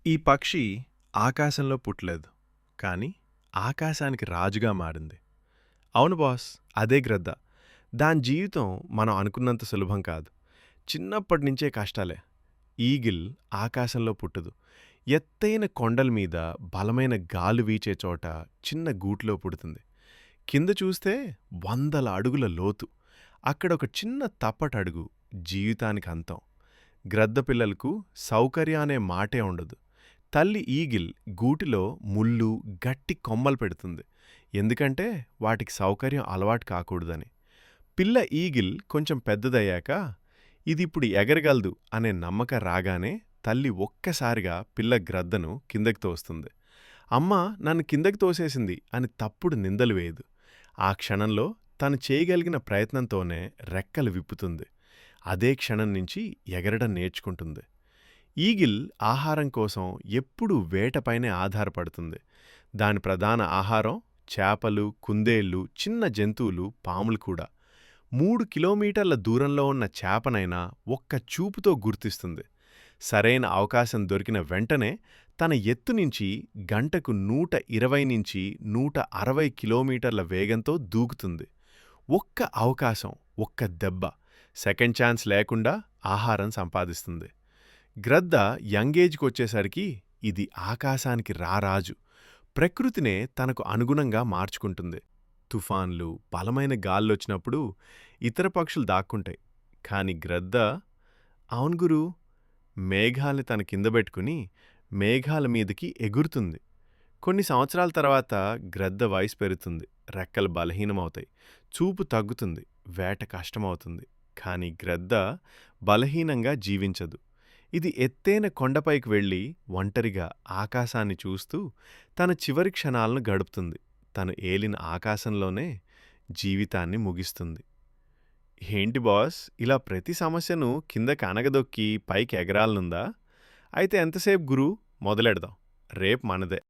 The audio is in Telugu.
ఈ పక్షి ఆకాశంలో పుట్టలేదు, కానీ ఆకాశానికి రాజుగా మారింది. అవును బాస్, అదే గ్రద్ద. దాని జీవితం మనం అనుకున్నంత సులభం కాదు. చిన్నప్పటినుంచే కష్టాలే. ఈగిల్ ఆకాశంలో పుట్టదు. ఎత్తైన కొండల మీద బలమైన గాలి వీచే చోట చిన్న గూట్లో పుడుతుంది. కింద చూస్తే వందల అడుగుల లోతు. అక్కడొక చిన్న తప్పటడుగు, జీవితానికి అంతం. గ్రద్ద పిల్లలకు సౌకర్యం అనే మాటే ఉండదు. తల్లి ఈగిల్ గూటిలో ముళ్ళు, గట్టి కొమ్మలు పెడుతుంది. ఎందుకంటే వాటికి సౌకర్యం అలవాటు కాకూడదని. పిల్ల ఈగిల్ కొంచెం పెద్దదయ్యాక ఇదిప్పుడు ఎగరగలదు అనే నమ్మకం రాగానే తల్లి ఒక్కసారిగా పిల్ల గ్రద్దను కిందకి తోస్తుంది. అమ్మ నన్ను కిందకి తోసేసింది అని తప్పుడు నిందలు వేయదు. ఆ క్షణంలో తను చేయగలిగిన ప్రయత్నంతోనే రెక్కలు విప్పుతుంది. అదే క్షణం నుంచి ఎగరడం నేర్చుకుంటుంది. ఈగిల్ ఆహారం కోసం ఎప్పుడూ వేటపైనే ఆధారపడుతుంది. దాని ప్రధాన ఆహారం చేపలు, కుందేళ్లు, చిన్న జంతువులు, పాములు కూడా. 3 కిలోమీటర్ల దూరంలో ఉన్న చేపనైనా ఒక్క చూపుతో గుర్తిస్తుంది. సరైన అవకాశం దొరికిన వెంటనే తన ఎత్తు నుంచి గంటకు 120 నుంచి 160 కిలోమీటర్ల వేగంతో దూకుతుంది. ఒక్క అవకాశం, ఒక్క దెబ్బ, సెకండ్ ఛాన్స్ లేకుండా ఆహారం సంపాదిస్తుంది. గ్రద్ద యంగేజ్కొచ్చేసరికి ఇది ఆకాశానికి రారాజు. ప్రకృతినే తనకు అనుగుణంగా మార్చుకుంటుంది. తుఫాన్లు, బలమైన గాల్లొచ్చినప్పుడు ఇతర పక్షులు దాక్కుంటాయి. కాని గ్రద్ద, అవును గురూ, మేఘాల్ని తన కింద పెట్టుకుని మేఘాల మీదకి ఎగురుతుంది. కొన్ని సంవత్సరాల తర్వాత గ్రద్ద వయసు పెరుగుతుంది. రెక్కలు బలహీనమవుతాయి. చూపు తగ్గుతుంది. వేట కష్టమవుతుంది. కాని గ్రద్ద బలహీనంగా జీవించదు. ఇది ఎత్తైన కొండపైకి వెళ్ళి ఒంటరిగా ఆకాశాన్ని చూస్తూ తన చివరి క్షణాలను గడుపుతుంది. తను ఏలిన ఆకాశంలోనే జీవితాన్ని ముగిస్తుంది. ఏంటి బాస్, ఇలా ప్రతి సమస్యను కిందకి అనగదొక్కి పైకి ఎగరాలనుందా? అయితే ఎంతసేపు గురూ, మొదలెడదాం. రేపు మనదే.